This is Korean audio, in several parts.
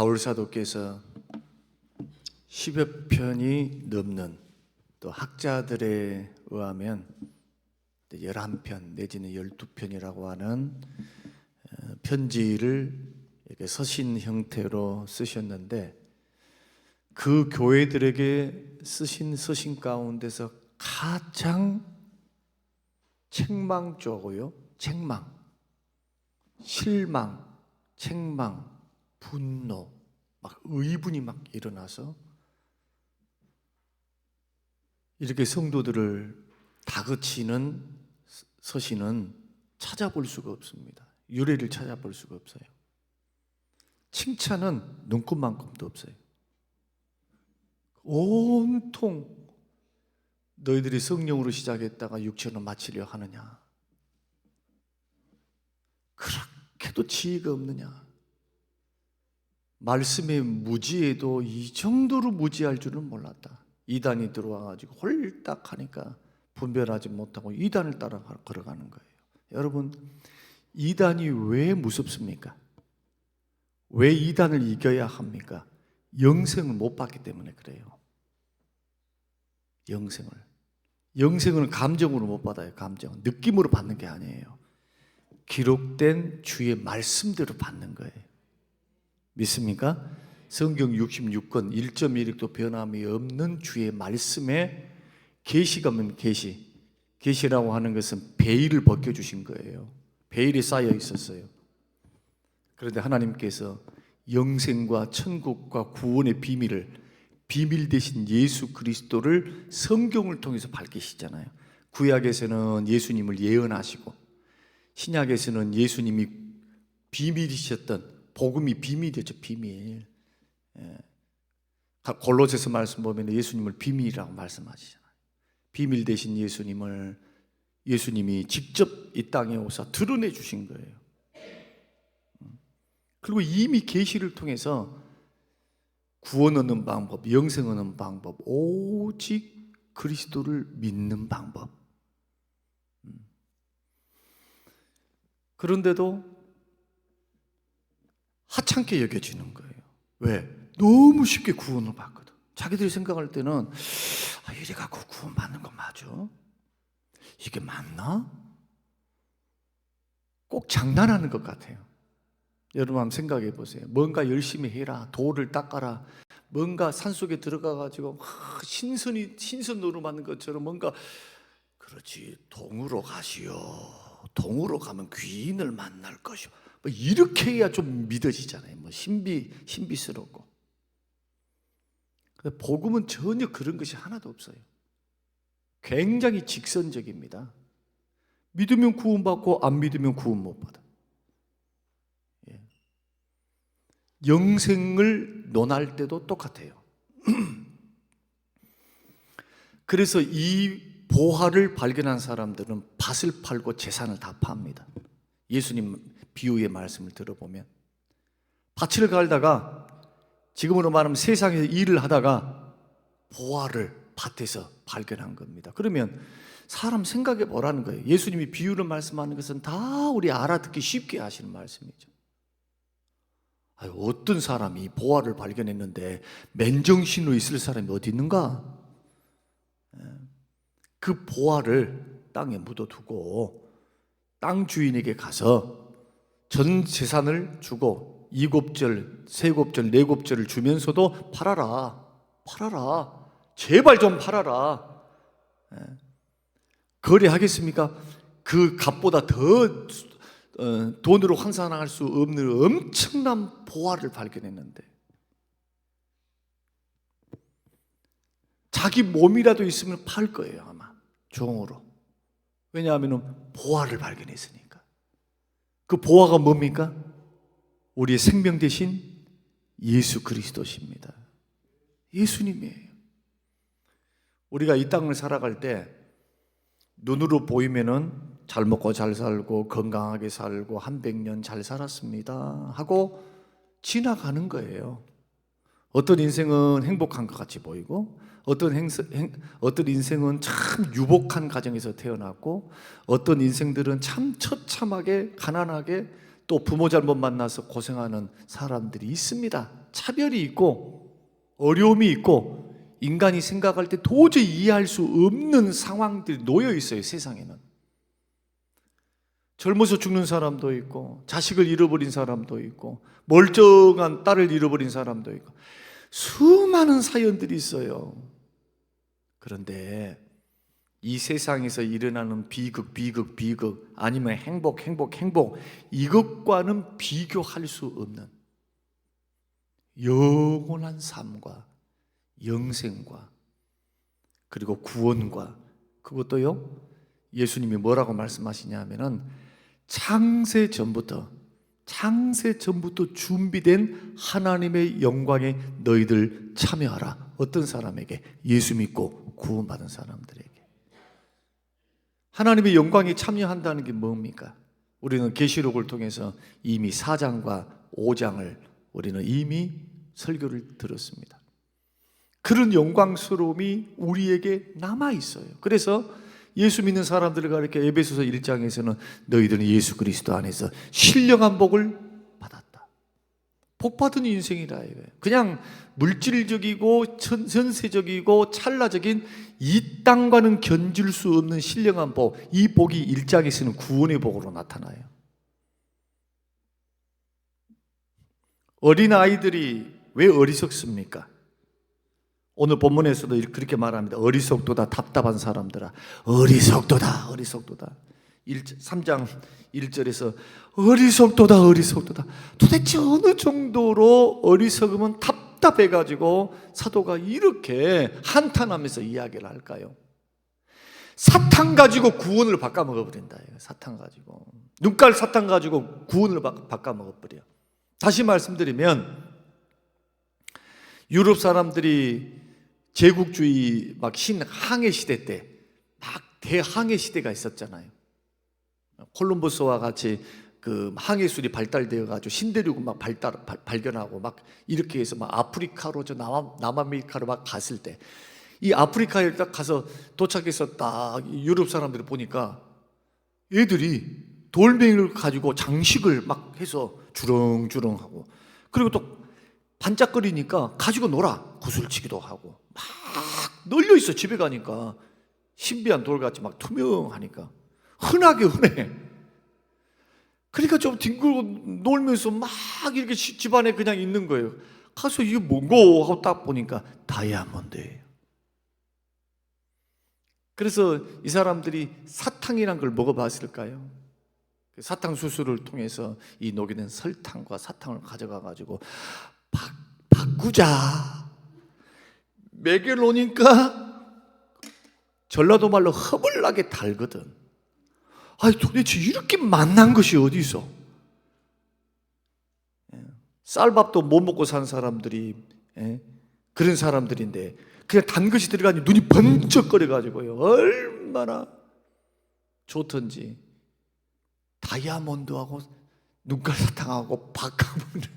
바울사도께서 10여 편이 넘는, 또 학자들에 의하면 11편 내지는 12편이라고 하는 편지를 이렇게 서신 형태로 쓰셨는데, 그 교회들에게 쓰신 서신 가운데서 가장 책망조고요. 책망, 실망, 책망, 분노, 막 의분이 막 일어나서 이렇게 성도들을 다그치는 서신은 찾아볼 수가 없습니다. 유래를 찾아볼 수가 없어요. 칭찬은 눈꽃만큼도 없어요. 온통 너희들이 성령으로 시작했다가 육체로 마치려 하느냐, 그렇게도 지혜가 없느냐, 말씀의 무지에도 이 정도로 무지할 줄은 몰랐다. 이단이 들어와가지고 홀딱 하니까 분별하지 못하고 이단을 따라 걸어가는 거예요. 여러분, 이단이 왜 무섭습니까? 왜 이단을 이겨야 합니까? 영생을 못 받기 때문에 그래요. 영생을 감정으로 못 받아요. 감정, 느낌으로 받는 게 아니에요. 기록된 주의 말씀대로 받는 거예요. 믿습니까? 성경 66권 1.1획도 변함이 없는 주의 말씀에 계시가 뭐면 계시라고 하는 것은 베일을 벗겨주신 거예요. 베일이 쌓여 있었어요. 그런데 하나님께서 영생과 천국과 구원의 비밀 대신 예수 그리스도를 성경을 통해서 밝히시잖아요. 구약에서는 예수님을 예언하시고, 신약에서는 예수님이 비밀이셨던, 복음이 비밀이었죠. 비밀. 골로새서 말씀 보면 예수님을 비밀이라고 말씀하시잖아요. 비밀 대신 예수님이 직접 이 땅에 오사 드러내 주신 거예요. 그리고 이미 계시를 통해서 구원 얻는 방법, 영생 얻는 방법, 오직 그리스도를 믿는 방법. 그런데도 하찮게 여겨지는 거예요. 왜? 너무 쉽게 구원을 받거든. 자기들이 생각할 때는 이래 갖고 구원 받는 거 맞아? 이게 맞나? 꼭 장난하는 것 같아요. 여러분 한번 생각해 보세요. 뭔가 열심히 해라, 돌을 닦아라, 뭔가 산속에 들어가가지고 신선 노름하는 것처럼 뭔가, 그렇지, 동으로 가시오, 동으로 가면 귀인을 만날 것이오, 뭐 이렇게 해야 좀 믿어지잖아요. 뭐 신비스럽고. 근데 복음은 전혀 그런 것이 하나도 없어요. 굉장히 직선적입니다. 믿으면 구원받고 안 믿으면 구원 못 받아. 영생을 논할 때도 똑같아요. 그래서 이 보화를 발견한 사람들은 밭을 팔고 재산을 다 팝니다. 예수님 비유의 말씀을 들어보면 밭을 갈다가, 지금으로 말하면 세상에서 일을 하다가 보화를 밭에서 발견한 겁니다. 그러면 사람 생각해 보라는 거예요. 예수님이 비유를 말씀하는 것은 다 우리 알아듣기 쉽게 하시는 말씀이죠. 어떤 사람이 보화를 발견했는데 맨정신으로 있을 사람이 어디 있는가? 그 보화를 땅에 묻어두고 땅 주인에게 가서 전 재산을 주고 2곱절, 3곱절, 4곱절을 주면서도 팔아라, 제발 좀 팔아라. 거래하겠습니까? 그 값보다 더 돈으로 환산할 수 없는 엄청난 보화를 발견했는데, 자기 몸이라도 있으면 팔 거예요, 아마 종으로. 왜냐하면 보화를 발견했으니까. 그 보화가 뭡니까? 우리의 생명 대신 예수 그리스도십니다. 예수님이에요. 우리가 이 땅을 살아갈 때 눈으로 보이면은 잘 먹고 잘 살고 건강하게 살고 한 100년 잘 살았습니다 하고 지나가는 거예요. 어떤 인생은 행복한 것 같이 보이고, 어떤 인생은 참 유복한 가정에서 태어났고, 어떤 인생들은 참 처참하게 가난하게, 또 부모 잘못 만나서 고생하는 사람들이 있습니다. 차별이 있고 어려움이 있고 인간이 생각할 때 도저히 이해할 수 없는 상황들이 놓여 있어요. 세상에는 젊어서 죽는 사람도 있고 자식을 잃어버린 사람도 있고 멀쩡한 딸을 잃어버린 사람도 있고 수많은 사연들이 있어요. 그런데 이 세상에서 일어나는 비극 아니면 행복 이것과는 비교할 수 없는 영원한 삶과 영생과 그리고 구원과, 그것도요 예수님이 뭐라고 말씀하시냐면은 창세 전부터 준비된 하나님의 영광에 너희들 참여하라. 어떤 사람에게? 예수 믿고 구원받은 사람들에게. 하나님의 영광에 참여한다는 게 뭡니까? 우리는 계시록을 통해서 이미 4장과 5장을 우리는 이미 설교를 들었습니다. 그런 영광스러움이 우리에게 남아 있어요. 그래서 예수 믿는 사람들을 가리켜 에베소서 1장에서는 너희들은 예수 그리스도 안에서 신령한 복을 받았다. 복 받은 인생이라 이거예요. 그냥 물질적이고 전세적이고 찰나적인 이 땅과는 견줄 수 없는 신령한 복, 이 복이 1장에서는 구원의 복으로 나타나요. 어린아이들이 왜 어리석습니까? 오늘 본문에서도 그렇게 말합니다. 어리석도다 답답한 사람들아, 어리석도다 3장 1절에서 어리석도다. 도대체 어느 정도로 어리석으면 답답해가지고 사도가 이렇게 한탄하면서 이야기를 할까요? 사탕 가지고 구원을 바꿔먹어버린다. 사탕 가지고, 눈깔 사탕 가지고 구원을 바꿔먹어버려. 다시 말씀드리면 유럽 사람들이 제국주의 막 신항해 시대 때 막 대항해 시대가 있었잖아요. 콜럼버스와 같이 그 항해술이 발달되어 가지고 신대륙을 막 발견하고 막 이렇게 해서 막 아프리카로 저 남아메리카로 막 갔을 때, 이 아프리카에 딱 가서 도착해서 딱 유럽 사람들이 보니까 애들이 돌멩이를 가지고 장식을 막 해서 주렁주렁하고, 그리고 또 반짝거리니까 가지고 놀아. 구슬치기도 하고 막 널려 있어. 집에 가니까 신비한 돌같이 막 투명하니까 흔해. 그러니까 좀 뒹굴고 놀면서 막 이렇게 집안에 그냥 있는 거예요. 가서 이게 뭔고 하고 딱 보니까 다이아몬드예요. 그래서 이 사람들이 사탕이란 걸 먹어봤을까요? 사탕 수술을 통해서 이 녹여낸 설탕과 사탕을 가져가 가지고 바꾸자 먹여놓으니까 전라도 말로 허블나게 달거든. 아니 도대체 이렇게 맛난 것이 어디 있어? 쌀밥도 못 먹고 산 사람들이 그런 사람들인데 그냥 단 것이 들어가니 눈이 번쩍거려가지고요 얼마나 좋던지 다이아몬드하고 눈깔 사탕하고 바꿔보는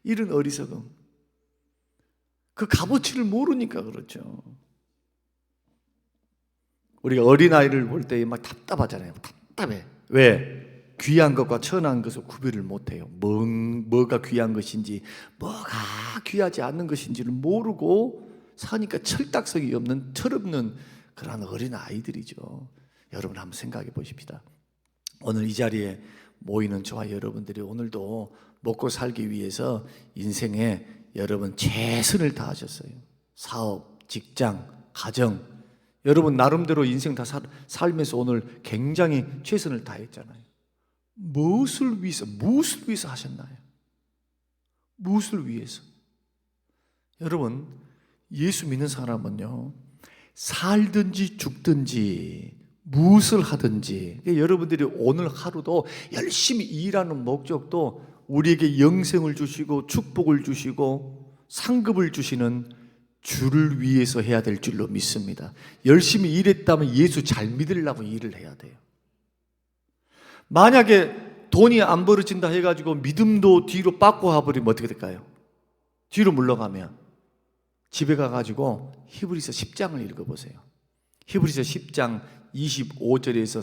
이런 어리석음. 그 값어치를 모르니까 그렇죠. 우리가 어린아이를 볼 때 막 답답하잖아요. 답답해. 왜? 귀한 것과 천한 것을 구별을 못해요. 뭐가 귀한 것인지 뭐가 귀하지 않는 것인지를 모르고 사니까 철딱서기 없는 철없는 그런 어린아이들이죠. 여러분 한번 생각해 보십시다. 오늘 이 자리에 모이는 저와 여러분들이 오늘도 먹고 살기 위해서 인생에 여러분 최선을 다하셨어요. 사업, 직장, 가정, 여러분 나름대로 인생 다 살면서 오늘 굉장히 최선을 다했잖아요. 무엇을 위해서 하셨나요? 무엇을 위해서? 여러분 예수 믿는 사람은요 살든지 죽든지 무엇을 하든지, 여러분들이 오늘 하루도 열심히 일하는 목적도 우리에게 영생을 주시고 축복을 주시고 상급을 주시는 주를 위해서 해야 될 줄로 믿습니다. 열심히 일했다면 예수 잘 믿으려고 일을 해야 돼요. 만약에 돈이 안 벌어진다 해가지고 믿음도 뒤로 빠꾸 와버리면 어떻게 될까요? 뒤로 물러가면 집에 가가지고 히브리서 10장을 읽어보세요. 히브리서 10장 25절에서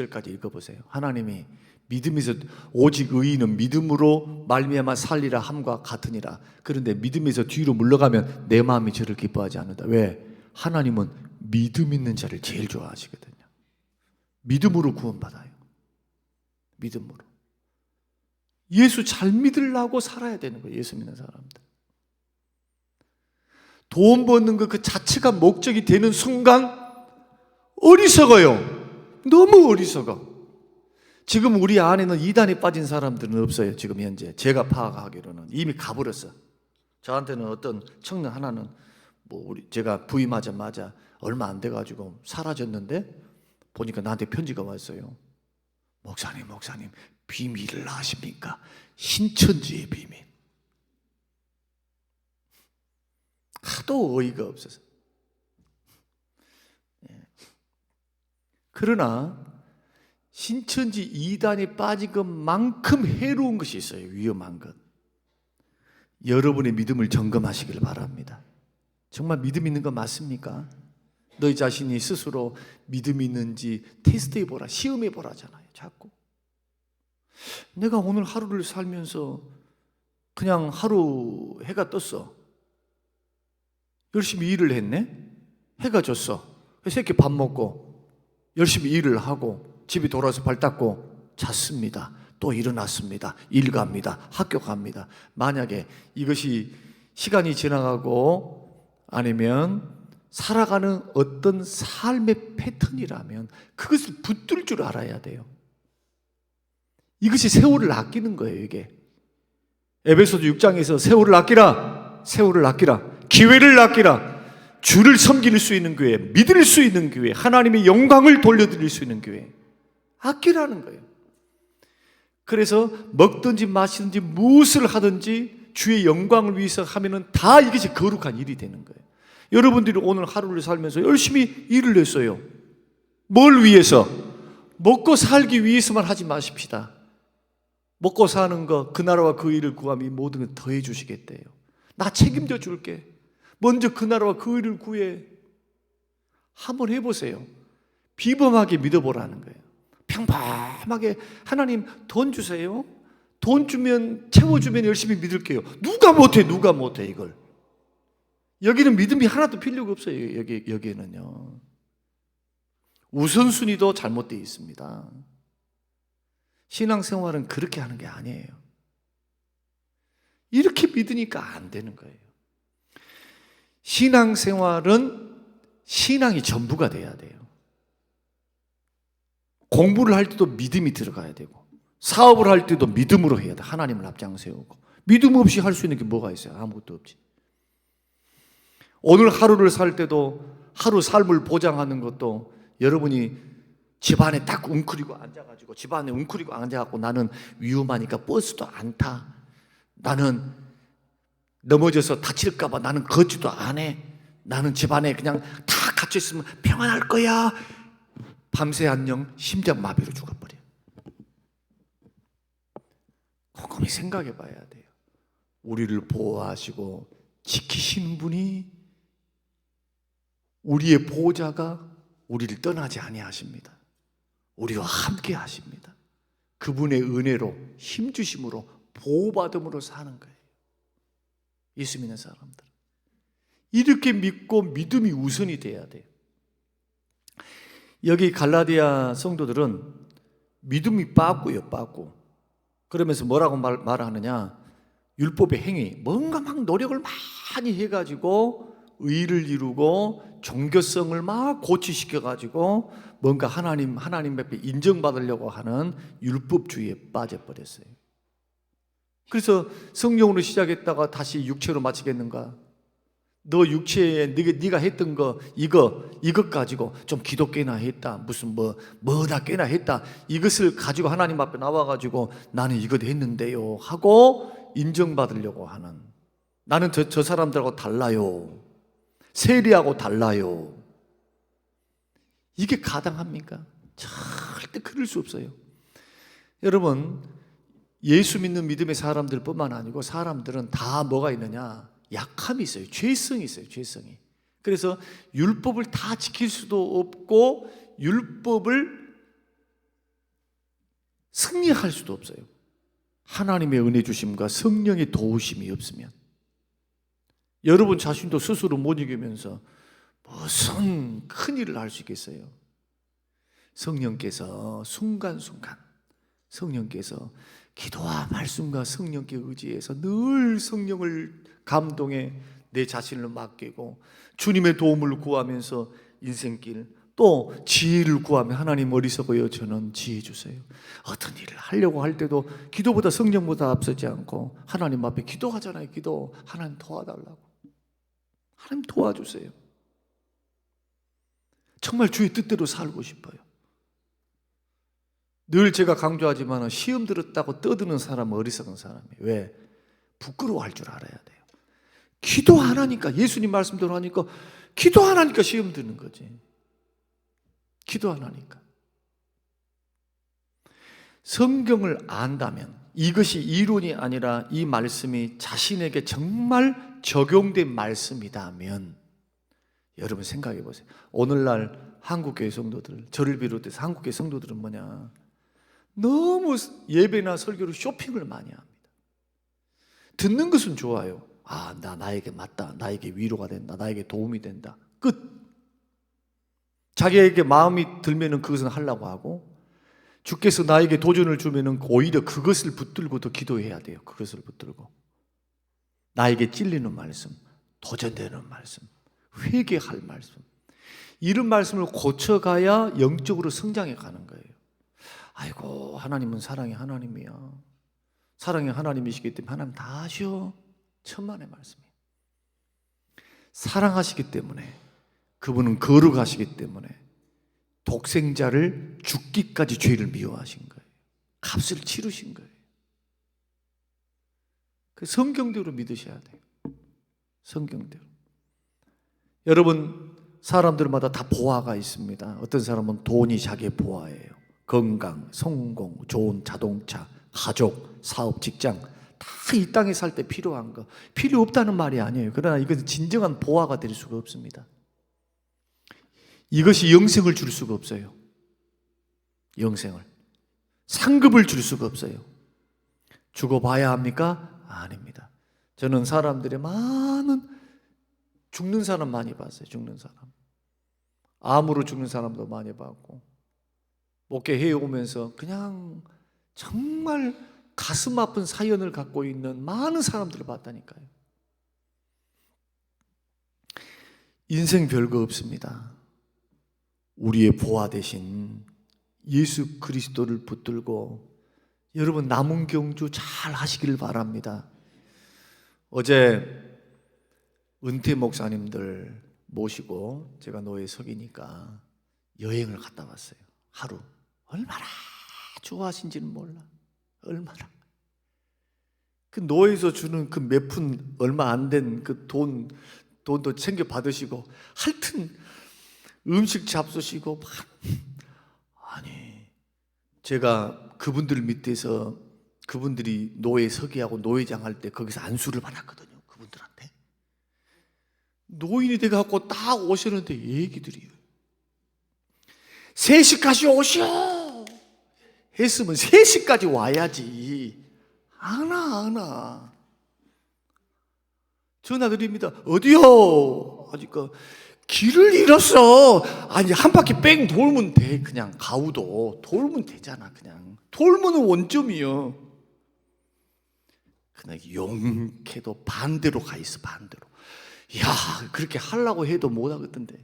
31절까지 읽어보세요. 하나님이 믿음에서 오직 의인은 믿음으로 말미암아 살리라 함과 같으니라. 그런데 믿음에서 뒤로 물러가면 내 마음이 저를 기뻐하지 않는다. 왜? 하나님은 믿음 있는 자를 제일 좋아하시거든요. 믿음으로 구원받아요. 믿음으로. 예수 잘 믿으려고 살아야 되는 거예요. 예수 믿는 사람들. 돈 버는 것 그 자체가 목적이 되는 순간 어리석어요. 너무 어리석어. 지금 우리 안에는 이단에 빠진 사람들은 없어요. 지금 현재 제가 파악하기로는 이미 가버렸어. 저한테는 어떤 청년 하나는 제가 부임하자마자 얼마 안 돼가지고 사라졌는데 보니까 나한테 편지가 왔어요. 목사님 비밀을 아십니까? 신천지의 비밀. 하도 어이가 없어서. 그러나 신천지 이단에 빠진 것만큼 해로운 것이 있어요. 위험한 것. 여러분의 믿음을 점검하시길 바랍니다. 정말 믿음 있는 거 맞습니까? 너희 자신이 스스로 믿음 있는지 테스트해 보라, 시험해 보라잖아요. 자꾸 내가 오늘 하루를 살면서 그냥 하루 해가 떴어. 열심히 일을 했네. 해가 졌어. 새끼 밥 먹고 열심히 일을 하고 집에 돌아와서 발 닦고 잤습니다. 또 일어났습니다. 일 갑니다. 학교 갑니다. 만약에 이것이 시간이 지나가고 아니면 살아가는 어떤 삶의 패턴이라면 그것을 붙들 줄 알아야 돼요. 이것이 세월을 아끼는 거예요. 이게 에베소서 6장에서 세월을 아끼라, 세월을 아끼라, 기회를 아끼라, 주를 섬길 수 있는 교회, 믿을 수 있는 교회, 하나님의 영광을 돌려드릴 수 있는 교회 아끼라는 거예요. 그래서 먹든지 마시든지 무엇을 하든지 주의 영광을 위해서 하면은 다 이것이 거룩한 일이 되는 거예요. 여러분들이 오늘 하루를 살면서 열심히 일을 했어요. 뭘 위해서? 먹고 살기 위해서만 하지 마십시다. 먹고 사는 거, 그 나라와 그 일을 구하면 이 모든 걸 더해 주시겠대요. 나 책임져 줄게. 먼저 그 나라와 그 일을 구해. 한번 해보세요. 비범하게 믿어보라는 거예요. 평범하게 하나님 돈 주세요. 돈 주면, 채워주면 열심히 믿을게요. 누가 못해 이걸. 여기는 믿음이 하나도 필요가 없어요. 여기에는요. 우선순위도 잘못되어 있습니다. 신앙생활은 그렇게 하는 게 아니에요. 이렇게 믿으니까 안 되는 거예요. 신앙생활은 신앙이 전부가 돼야 돼요. 공부를 할 때도 믿음이 들어가야 되고, 사업을 할 때도 믿음으로 해야 돼. 하나님을 앞장 세우고. 믿음 없이 할 수 있는 게 뭐가 있어요? 아무것도 없지. 오늘 하루를 살 때도 하루 삶을 보장하는 것도 여러분이 집안에 딱 웅크리고 앉아가지고, 집안에 웅크리고 앉아갖고 나는 위험하니까 버스도 안 타. 나는 넘어져서 다칠까봐 나는 걷지도 안 해. 나는 집안에 그냥 다 갇혀있으면 평안할 거야. 밤새 안녕 심장마비로 죽어버려. 곰곰이 생각해 봐야 돼요. 우리를 보호하시고 지키시는 분이, 우리의 보호자가 우리를 떠나지 아니하십니다. 우리와 함께 하십니다. 그분의 은혜로, 힘주심으로, 보호받음으로 사는 거예요. 예수 믿는 사람들. 이렇게 믿고 믿음이 우선이 돼야 돼요. 여기 갈라디아 성도들은 믿음이 빠꾸요, 빠꾸. 그러면서 뭐라고 말하느냐? 율법의 행위, 뭔가 막 노력을 많이 해가지고 의를 이루고 종교성을 막 고취시켜가지고 뭔가 하나님 앞에 인정받으려고 하는 율법주의에 빠져버렸어요. 그래서 성령으로 시작했다가 다시 육체로 마치겠는가? 너 육체에 네가 했던 거 이것 가지고 좀 기도 꽤나 했다, 무슨 뭐다 꽤나 했다, 이것을 가지고 하나님 앞에 나와가지고 나는 이것 했는데요 하고 인정받으려고 하는, 나는 저 사람들하고 달라요, 세리하고 달라요. 이게 가당합니까? 절대 그럴 수 없어요. 여러분, 예수 믿는 믿음의 사람들 뿐만 아니고 사람들은 다 뭐가 있느냐? 약함이 있어요. 죄성이 있어요. 죄성이. 그래서 율법을 다 지킬 수도 없고 율법을 승리할 수도 없어요. 하나님의 은혜 주심과 성령의 도우심이 없으면. 여러분 자신도 스스로 못 이기면서 무슨 큰일을 할 수 있겠어요? 성령께서 순간순간 성령께서 기도와 말씀과 성령께 의지해서 늘 성령을 감동해 내 자신을 맡기고 주님의 도움을 구하면서 인생길, 또 지혜를 구하면 하나님 어리석어요 저는 지혜 주세요. 어떤 일을 하려고 할 때도 기도보다 성령보다 앞서지 않고 하나님 앞에 기도하잖아요. 기도. 하나님 도와달라고. 하나님 도와주세요. 정말 주의 뜻대로 살고 싶어요. 늘 제가 강조하지만 시험 들었다고 떠드는 사람은 어리석은 사람이에요. 왜? 부끄러워할 줄 알아야 돼요. 기도 안 하니까, 예수님 말씀대로 하니까, 기도 안 하니까 시험 드는 거지. 기도 안 하니까. 성경을 안다면, 이것이 이론이 아니라 이 말씀이 자신에게 정말 적용된 말씀이다면, 여러분 생각해 보세요. 오늘날 한국교회 성도들, 저를 비롯해서 한국교회 성도들은 뭐냐? 너무 예배나 설교로 쇼핑을 많이 합니다. 듣는 것은 좋아요. 아, 나에게 맞다. 나에게 위로가 된다. 나에게 도움이 된다. 끝. 자기에게 마음이 들면은 그것은 하려고 하고, 주께서 나에게 도전을 주면은 오히려 그것을 붙들고 더 기도해야 돼요. 그것을 붙들고. 나에게 찔리는 말씀, 도전되는 말씀, 회개할 말씀. 이런 말씀을 고쳐가야 영적으로 성장해 가는 거예요. 아이고, 하나님은 사랑의 하나님이야. 사랑의 하나님이시기 때문에 하나님 다 하셔. 천만의 말씀이에요. 사랑하시기 때문에, 그분은 거룩하시기 때문에 독생자를 죽기까지 죄를 미워하신 거예요. 값을 치르신 거예요. 그 성경대로 믿으셔야 돼요. 성경대로. 여러분, 사람들마다 다 보화가 있습니다. 어떤 사람은 돈이 자기의 보화예요. 건강, 성공, 좋은 자동차, 가족, 사업, 직장, 다 이 땅에 살 때 필요한 거. 필요 없다는 말이 아니에요. 그러나 이것은 진정한 보화가 될 수가 없습니다. 이것이 영생을 줄 수가 없어요. 영생을. 상급을 줄 수가 없어요. 죽어봐야 합니까? 아닙니다. 저는 사람들의 많은 죽는 사람 많이 봤어요. 죽는 사람. 암으로 죽는 사람도 많이 봤고, 목회해 오면서 그냥 정말 가슴 아픈 사연을 갖고 있는 많은 사람들을 봤다니까요. 인생 별거 없습니다. 우리의 보화 대신 예수 그리스도를 붙들고 여러분 남은 경주 잘 하시길 바랍니다. 어제 은퇴 목사님들 모시고 제가 노예 석이니까 여행을 갔다 왔어요. 하루. 얼마나 좋아하신지는 몰라. 얼마나. 그 노예에서 주는 그 몇 푼 얼마 안 된 그 돈도 챙겨 받으시고, 하여튼 음식 잡수시고, 아니, 제가 그분들 밑에서 그분들이 노예 서기하고 노예장 할 때 거기서 안수를 받았거든요. 그분들한테. 노인이 돼갖고 딱 오시는데 얘기들이요. 3시까지 오시오 했으면 3시까지 와야지. 안 와. 전화 드립니다. 어디요? 아직까 길을 잃었어. 아니, 한 바퀴 뺑 돌면 돼. 그냥 가우도 돌면 되잖아. 그냥 돌면은 원점이요. 그냥 용케도 반대로 가 있어. 반대로. 야, 그렇게 하려고 해도 못 하겠던데.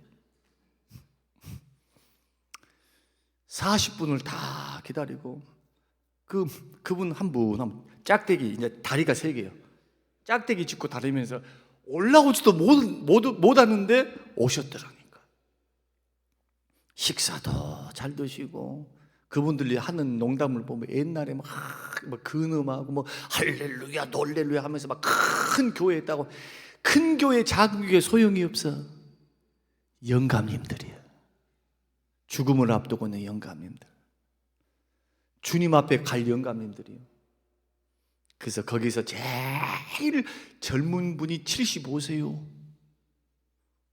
40분을 다 기다리고, 그분 한 분 짝대기, 이제 다리가 3개요. 짝대기 짚고 다니면서 올라오지도 못 왔는데 오셨더라니까. 식사도 잘 드시고, 그분들이 하는 농담을 보면 옛날에 막 근음하고 뭐 할렐루야 놀렐루야 하면서 막 큰 교회 있다고. 큰 교회 작은 교회 소용이 없어. 영감님들이야. 죽음을 앞두고 있는 영감님들. 주님 앞에 갈 영감님들이요. 그래서 거기서 제일 젊은 분이 75세요.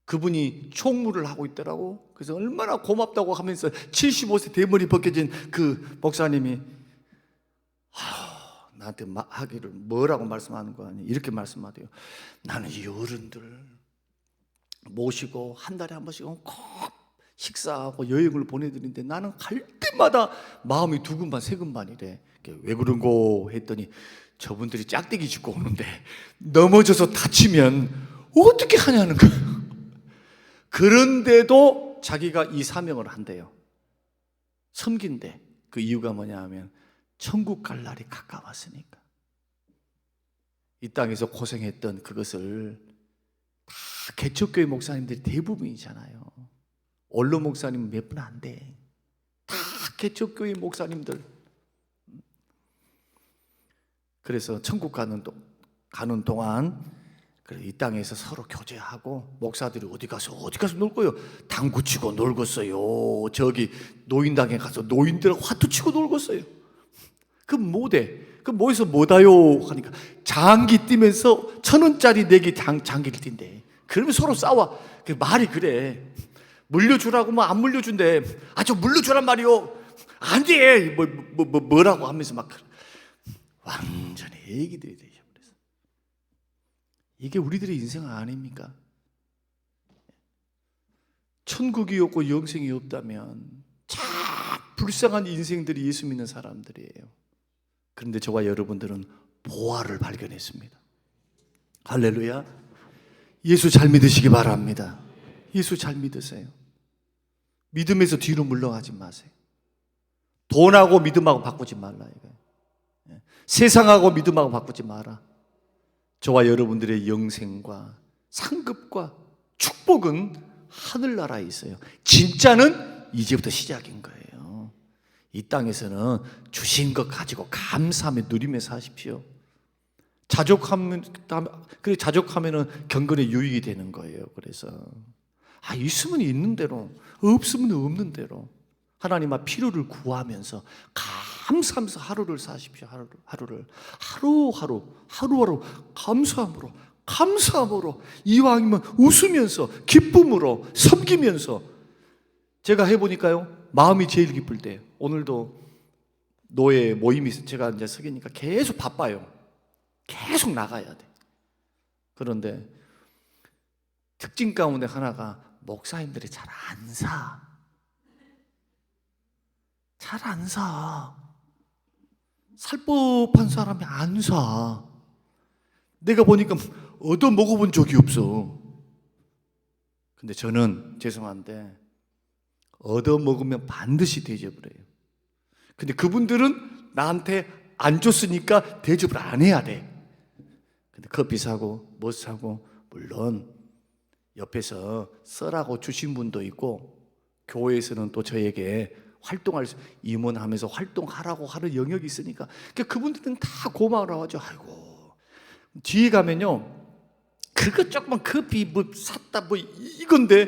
그분이 총무를 하고 있더라고. 그래서 얼마나 고맙다고 하면서 75세 대머리 벗겨진 그 목사님이 나한테 하기를 뭐라고 말씀하는 거 아니? 이렇게 말씀하대요. 나는 이 어른들 모시고 한 달에 한 번씩은 꼭 식사하고 여행을 보내드리는데 나는 갈 때마다 마음이 두근반 세근반이래. 왜 그런고 했더니 저분들이 짝대기 짚고 오는데 넘어져서 다치면 어떻게 하냐는 거예요. 그런데도 자기가 이 사명을 한대요. 섬긴대. 그 이유가 뭐냐 하면 천국 갈 날이 가까웠으니까. 이 땅에서 고생했던 그것을 다 개척교회 목사님들이 대부분이잖아요. 원로 목사님은 몇 분 안 돼. 다 개척교회 목사님들. 그래서 천국 가는 동안 이 땅에서 서로 교제하고 목사들이 어디 가서 놀 거예요. 당구 치고 놀겠어요. 저기 노인당에 가서 노인들하고 화투 치고 놀겠어요. 그 뭐대? 그 뭐해서 뭐다요? 하니까 장기 뛰면서 1,000원짜리 내기 장기를 뛴대. 그러면 서로 싸워. 그 말이 그래. 물려주라고 뭐 안 물려준대. 저 물려주란 말이요. 안 돼. 뭐라고 하면서 막 완전히 애기들이 되셔버렸어. 이게 우리들의 인생 아닙니까? 천국이 없고 영생이 없다면 참 불쌍한 인생들이 예수 믿는 사람들이에요. 그런데 저와 여러분들은 보화를 발견했습니다. 할렐루야. 예수 잘 믿으시기 바랍니다. 예수 잘 믿으세요. 믿음에서 뒤로 물러가지 마세요. 돈하고 믿음하고 바꾸지 말라 이거예요. 세상하고 믿음하고 바꾸지 마라. 저와 여러분들의 영생과 상급과 축복은 하늘나라에 있어요. 진짜는 이제부터 시작인 거예요. 이 땅에서는 주신 것 가지고 감사하며 누리며 사십시오. 자족하면은 경건의 유익이 되는 거예요. 그래서 있으면 있는 대로, 없으면 없는 대로 하나님 앞 필요를 구하면서 감사하면서 하루를 사십시오. 하루를 하루하루 감사함으로 이왕이면 웃으면서 기쁨으로 섬기면서. 제가 해보니까요, 마음이 제일 기쁠 때, 오늘도 노예 모임이 있어요. 제가 이제 석이니까 계속 바빠요. 계속 나가야 돼. 그런데 특징 가운데 하나가 목사님들이 잘 안 사. 잘 안 사. 살 법한 사람이 안 사. 내가 보니까 얻어 먹어본 적이 없어. 근데 저는 죄송한데 얻어 먹으면 반드시 대접을 해요. 근데 그분들은 나한테 안 줬으니까 대접을 안 해야 돼. 근데 커피 사고 뭐 사고, 물론 옆에서 써라고 주신 분도 있고, 교회에서는 또 저에게 활동할 임원하면서 활동하라고 하는 영역이 있으니까 그분들은 다 고마워라고 하죠. 아이고, 뒤에 가면요, 그거 조그만 커피 뭐 샀다 뭐 이건데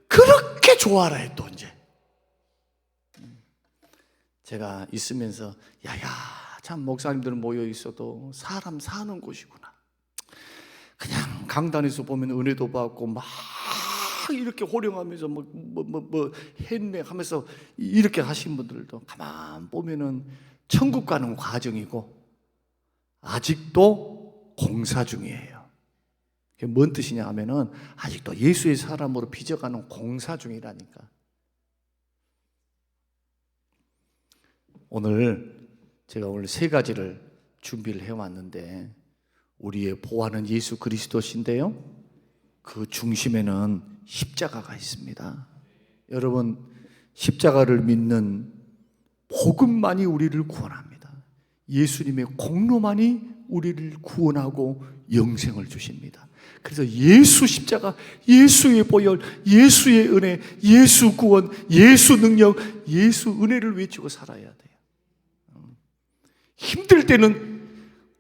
그렇게 좋아라 해. 또 이제 제가 있으면서 야야, 참 목사님들 모여 있어도 사람 사는 곳이구나. 그냥 강단에서 보면 은혜도 받고 막 이렇게 호령하면서 뭐 했네 하면서 이렇게 하신 분들도 가만 보면은 천국 가는 과정이고 아직도 공사 중이에요. 그게 뭔 뜻이냐 하면은 아직도 예수의 사람으로 빚어가는 공사 중이라니까. 제가 오늘 3가지를 준비를 해왔는데, 우리의 보화는 예수 그리스도신데요, 그 중심에는 십자가가 있습니다. 여러분, 십자가를 믿는 복음만이 우리를 구원합니다. 예수님의 공로만이 우리를 구원하고 영생을 주십니다. 그래서 예수 십자가, 예수의 보혈, 예수의 은혜, 예수 구원, 예수 능력, 예수 은혜를 외치고 살아야 돼요. 힘들 때는,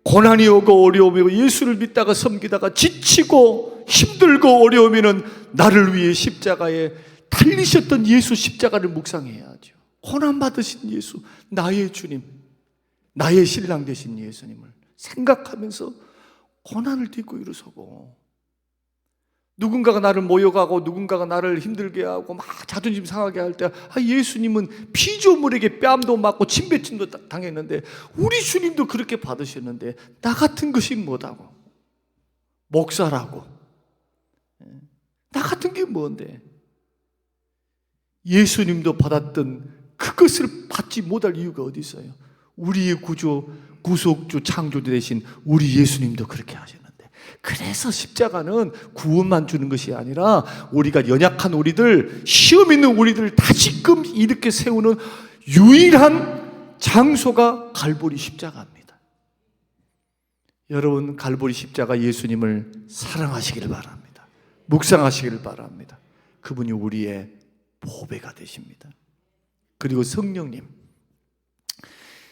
고난이 오고 어려움이 오고 예수를 믿다가 섬기다가 지치고 힘들고 어려우면은 나를 위해 십자가에 달리셨던 예수 십자가를 묵상해야죠. 고난 받으신 예수, 나의 주님, 나의 신랑 되신 예수님을 생각하면서 고난을 딛고 일어서고, 누군가가 나를 모욕하고 누군가가 나를 힘들게 하고 막 자존심 상하게 할 때 예수님은 피조물에게 뺨도 맞고 침뱉음도 당했는데 우리 주님도 그렇게 받으셨는데 나 같은 것이 뭐다고? 목사라고. 나 같은 게 뭔데? 예수님도 받았던 그것을 받지 못할 이유가 어디 있어요? 우리의 구조, 구속주, 창조주 되신 우리 예수님도 그렇게 하셨는데, 그래서 십자가는 구원만 주는 것이 아니라 우리가 연약한 우리들, 시험 있는 우리들을 다시금 이렇게 세우는 유일한 장소가 갈보리 십자가입니다. 여러분, 갈보리 십자가 예수님을 사랑하시길 바랍니다. 묵상하시길 바랍니다. 그분이 우리의 보배가 되십니다. 그리고 성령님,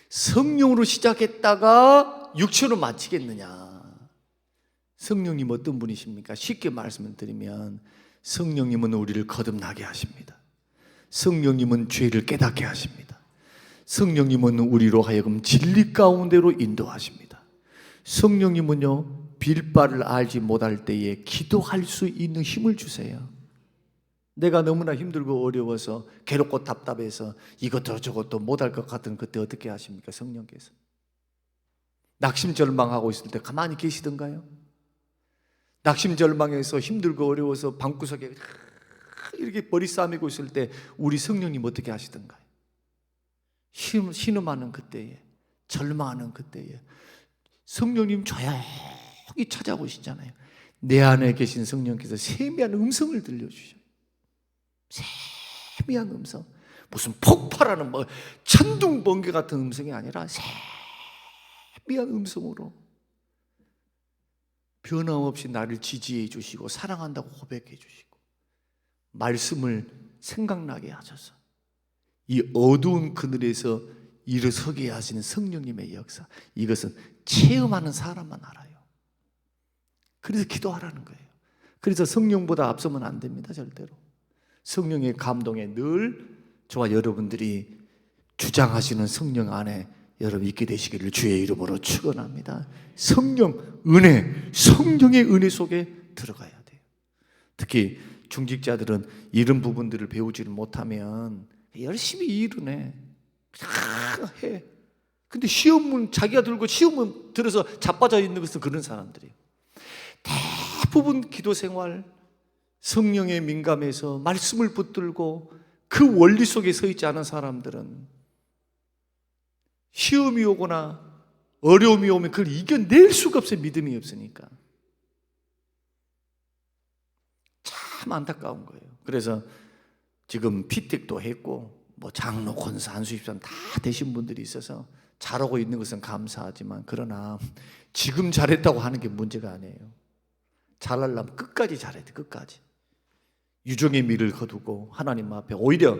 성령으로 시작했다가 육체로 마치겠느냐? 성령님 어떤 분이십니까? 쉽게 말씀을 드리면 성령님은 우리를 거듭나게 하십니다. 성령님은 죄를 깨닫게 하십니다. 성령님은 우리로 하여금 진리 가운데로 인도하십니다. 성령님은요, 빌바를 알지 못할 때에 기도할 수 있는 힘을 주세요. 내가 너무나 힘들고 어려워서 괴롭고 답답해서 이것도 저것도 못할 것 같은 그때 어떻게 하십니까? 성령께서 낙심절망하고 있을 때 가만히 계시던가요? 낙심절망해서 힘들고 어려워서 방구석에 이렇게 머리 싸매고 있을 때 우리 성령님 어떻게 하시던가요? 신음하는 그때에, 절망하는 그때에 성령님 조용히 찾아오시잖아요. 내 안에 계신 성령께서 세미한 음성을 들려주셔요. 세미한 음성, 무슨 폭발하는 뭐 천둥 번개 같은 음성이 아니라 세미한 음성으로 변함없이 나를 지지해 주시고 사랑한다고 고백해 주시고 말씀을 생각나게 하셔서 이 어두운 그늘에서 일어서게 하시는 성령님의 역사, 이것은 체험하는 사람만 알아요. 그래서 기도하라는 거예요. 그래서 성령보다 앞서면 안 됩니다. 절대로. 성령의 감동에 늘 저와 여러분들이 주장하시는 성령 안에 여러분 있게 되시기를 주의 이름으로 축원합니다. 성령, 은혜, 성령의 은혜 속에 들어가야 돼요. 특히 중직자들은 이런 부분들을 배우지를 못하면 열심히 일은 해. 해. 근데 시험은 자기가 들고 시험은 들어서 자빠져 있는 것은 그런 사람들이에요. 대부분 기도 생활, 성령에 민감해서 말씀을 붙들고 그 원리 속에 서 있지 않은 사람들은 시험이 오거나 어려움이 오면 그걸 이겨낼 수가 없어요. 믿음이 없으니까. 참 안타까운 거예요. 그래서 지금 피택도 했고 뭐 장로, 권사, 안수집사님 다 되신 분들이 있어서 잘하고 있는 것은 감사하지만, 그러나 지금 잘했다고 하는 게 문제가 아니에요. 잘하려면 끝까지 잘해야 돼. 끝까지 유종의 미를 거두고 하나님 앞에 오히려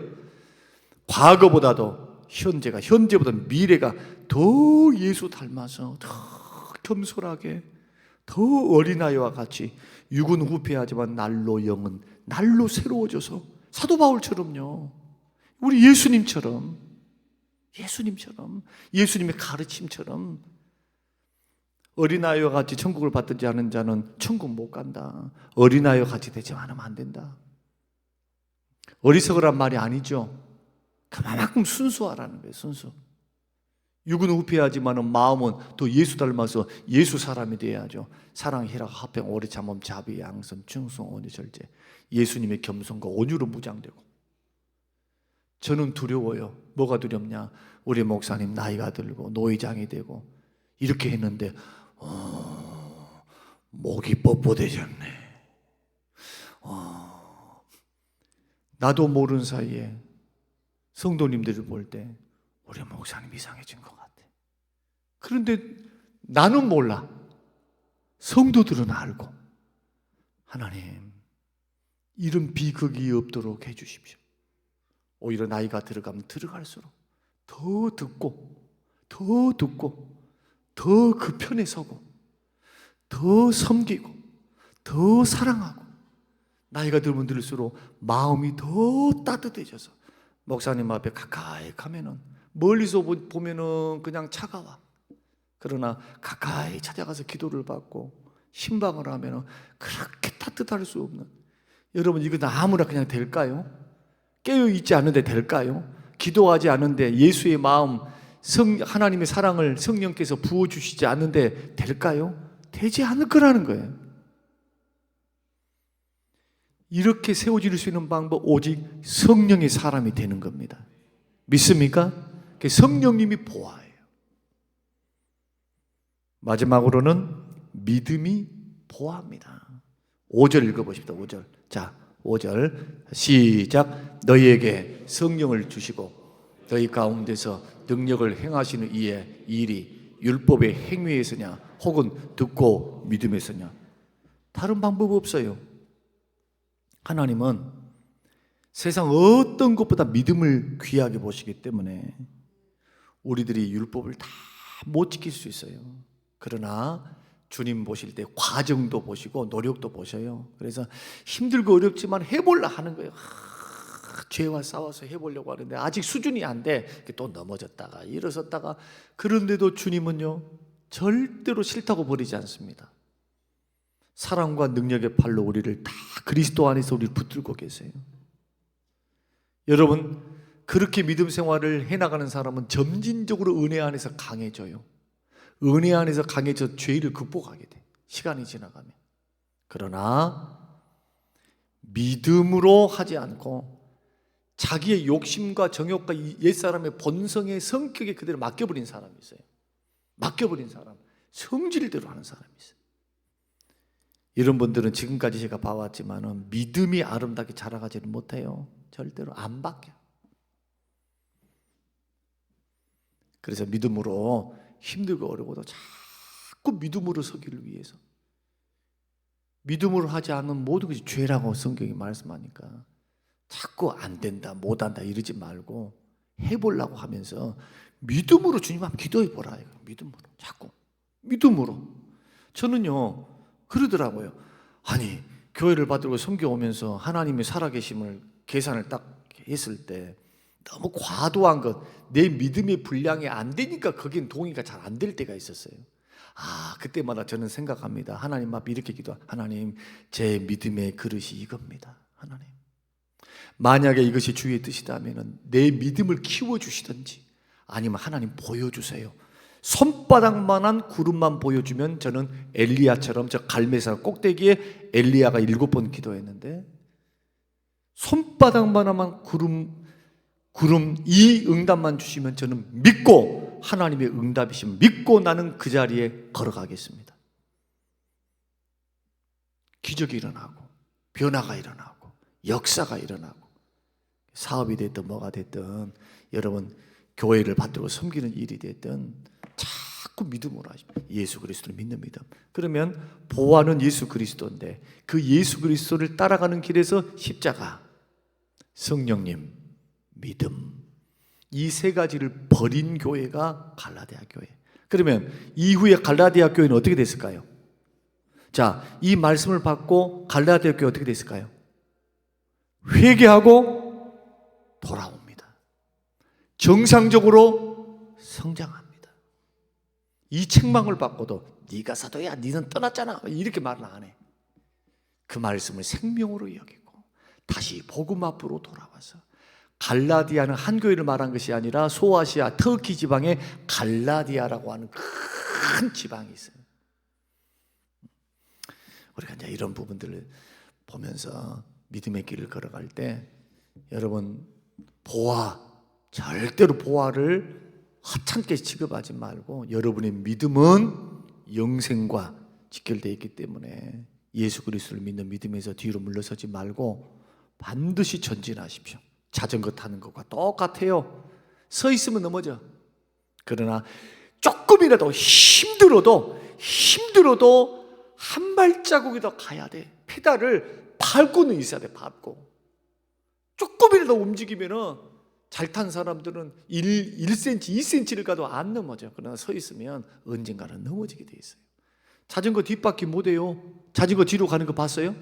과거보다도 현재보다 미래가 더 예수 닮아서 더 겸손하게, 더 어린아이와 같이 육은 후패하지만 날로 영은 날로 새로워져서 사도 바울처럼요, 우리 예수님처럼 예수님의 가르침처럼 어린아이와 같이 천국을 받지 않은 자는 천국 못 간다. 어린아이와 같이 되지 않으면 안 된다. 어리석으란 말이 아니죠. 그만큼 순수하라는 거예요. 순수. 육은 후패하지만 마음은 또 예수 닮아서 예수 사람이 되어야죠. 사랑, 희락, 화평, 오래 참음, 자비, 양선, 충성, 온유, 절제. 예수님의 겸손과 온유로 무장되고. 저는 두려워요. 뭐가 두렵냐? 우리 목사님 나이가 들고 노회장이 되고 이렇게 했는데 목이 뻣뻣해졌네. 나도 모르는 사이에 성도님들을 볼 때 우리 목사님 이상해진 것 같아. 그런데 나는 몰라. 성도들은 알고. 하나님, 이런 비극이 없도록 해주십시오. 오히려 나이가 들어가면 들어갈수록 더 듣고 더 그 편에 서고 더 섬기고 더 사랑하고, 나이가 들면 들수록 마음이 더 따뜻해져서 목사님 앞에 가까이 가면은 멀리서 보면은 그냥 차가워. 그러나 가까이 찾아가서 기도를 받고 신방을 하면 그렇게 따뜻할 수 없는. 여러분, 이거 아무나 그냥 될까요? 깨어있지 않은데 될까요? 기도하지 않은데 예수의 마음, 하나님의 사랑을 성령께서 부어주시지 않는데 될까요? 되지 않을 거라는 거예요. 이렇게 세워질 수 있는 방법, 오직 성령의 사람이 되는 겁니다. 믿습니까? 성령님이 보아예요. 마지막으로는 믿음이 보아입니다. 5절 읽어보십시오. 5절. 자, 5절 시작. 너희에게 성령을 주시고 너희 가운데서 능력을 행하시는 이의 일이 율법의 행위에서냐 혹은 듣고 믿음에서냐. 다른 방법 없어요. 하나님은 세상 어떤 것보다 믿음을 귀하게 보시기 때문에 우리들이 율법을 다 못 지킬 수 있어요. 그러나 주님 보실 때 과정도 보시고 노력도 보셔요. 그래서 힘들고 어렵지만 해보려 하는 거예요. 죄와 싸워서 해보려고 하는데 아직 수준이 안 돼. 또 넘어졌다가 일어섰다가. 그런데도 주님은요 절대로 싫다고 버리지 않습니다. 사랑과 능력의 팔로 우리를 다 그리스도 안에서 우리를 붙들고 계세요. 여러분, 그렇게 믿음 생활을 해나가는 사람은 점진적으로 은혜 안에서 강해져요. 은혜 안에서 강해져 죄를 극복하게 돼, 시간이 지나가면. 그러나 믿음으로 하지 않고 자기의 욕심과 정욕과 옛사람의 본성의 성격에 그대로 맡겨버린 사람이 있어요. 맡겨버린 사람, 성질대로 하는 사람이 있어요. 이런 분들은 지금까지 제가 봐왔지만 믿음이 아름답게 자라가지는 못해요. 절대로 안 바뀌어요. 그래서 믿음으로 힘들고 어려워도 자꾸 믿음으로 서기를 위해서, 믿음으로 하지 않으면 모든 것이 죄라고 성경이 말씀하니까 자꾸 안 된다, 못한다 이러지 말고 해보려고 하면서 믿음으로 주님 앞에 기도해 보라. 믿음으로, 자꾸 믿음으로. 저는요 그러더라고요. 아니, 교회를 받들고 섬겨오면서 하나님의 살아계심을 계산을 딱 했을 때 너무 과도한 것, 내 믿음의 분량이 안 되니까 거긴 동의가 잘 안 될 때가 있었어요. 그때마다 저는 생각합니다. 하나님 앞에 이렇게 기도하, 하나님, 제 믿음의 그릇이 이겁니다. 하나님, 만약에 이것이 주의 뜻이라면 내 믿음을 키워주시든지 아니면 하나님 보여주세요. 손바닥만한 구름만 보여주면, 저는 엘리야처럼 저 갈멜산 꼭대기에 엘리야가 7번 기도했는데 손바닥만한 구름 이 응답만 주시면 저는 믿고, 하나님의 응답이시면 믿고 나는 그 자리에 걸어가겠습니다. 기적이 일어나고 변화가 일어나고 역사가 일어나고, 사업이 됐든 뭐가 됐든 여러분 교회를 받들고 섬기는 일이 됐든 자꾸 믿음으로 하십시오. 예수 그리스도를 믿는 믿음. 그러면 보아는 예수 그리스도인데 그 예수 그리스도를 따라가는 길에서 십자가, 성령님, 믿음, 이 세 가지를 버린 교회가 갈라디아 교회. 그러면 이후에 갈라디아 교회는 어떻게 됐을까요? 자, 이 말씀을 받고 갈라디아 교회 어떻게 됐을까요? 회개하고 돌아옵니다. 정상적으로 성장합니다. 이 책망을 받고도 네가 사도야, 너는 떠났잖아, 이렇게 말은 안 해. 그 말씀을 생명으로 여기고 다시 복음 앞으로 돌아와서, 갈라디아는 한 교회를 말한 것이 아니라 소아시아 터키 지방에 갈라디아라고 하는 큰 지방이 있어요. 우리가 이제 이런 부분들을 보면서 믿음의 길을 걸어갈 때, 여러분 보아, 절대로 보아를 하찮게 취급하지 말고, 여러분의 믿음은 영생과 직결되어 있기 때문에 예수 그리스도를 믿는 믿음에서 뒤로 물러서지 말고 반드시 전진하십시오. 자전거 타는 것과 똑같아요. 서 있으면 넘어져. 그러나 조금이라도 힘들어도 한 발자국이 더 가야 돼. 페달을 밟고는 있어야 돼. 밟고 조금이라도 움직이면은, 잘 탄 사람들은 1cm, 2cm를 가도 안 넘어져. 그러나 서 있으면 언젠가는 넘어지게 돼 있어요. 자전거 뒷바퀴 못 해요. 자전거 뒤로 가는 거 봤어요?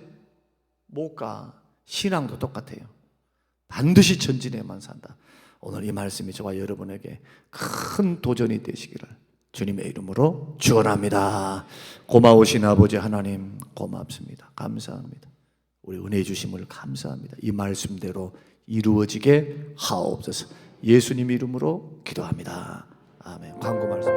못 가. 신앙도 똑같아요. 반드시 전진해만 산다. 오늘 이 말씀이 저와 여러분에게 큰 도전이 되시기를 주님의 이름으로 축원합니다. 고마우신 아버지 하나님 고맙습니다. 감사합니다. 우리 은혜 주심을 감사합니다. 이 말씀대로 이루어지게 하옵소서. 예수님 이름으로 기도합니다. 아멘. 광고 말씀.